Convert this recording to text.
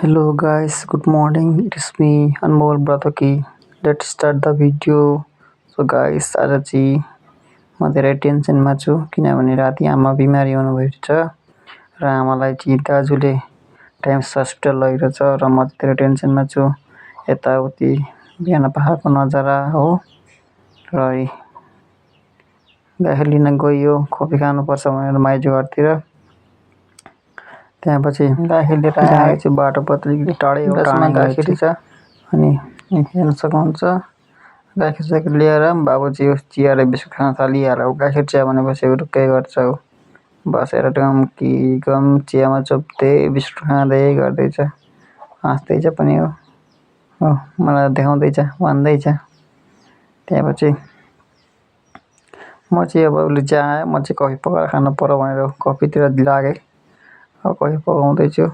Hello guys, good morning. It is me Anmol Bratoki. Let's start the video. So guys, आज चाहिँ म धेरै टेन्सनमा छु किनभने राति आमा बिमारी हुनुभएको छ र आमालाई चाहिँ दाजुले टाइम्स हस्पिटल लगिरहेछ र म धेरै टेन्सनमा छु। यताउति बिहान पहाडको नजारा हो र गाई लिन गयो खोपी खानुपर्छ भनेर माइजू घरतिर। त्यसपछि गाई लिएर आएपछि बाटो पत्रिका टाढै एउटा गाईखेरी छ अनि हेर्न सक्नुहुन्छ गाईखेरी लिएर बाबुजी चिया र बिस्कुट खान थालिहाल्यो। गाईखेरी चिया भनेपछि रुक्कै गर्छ बसेर गम चियामा चोप्दै बिस्कुट खाँदै गर्दैछ हाँस्दैछ पनि हो मलाई देखाउँदैछ भन्दैछ। त्यसपछि म चाहिँ अब उसले चिया आयो म चाहिँ कफी पकाएर खानु पर्यो भनेर कफीतिर लागेँ। अब कफी पकाउँदैछु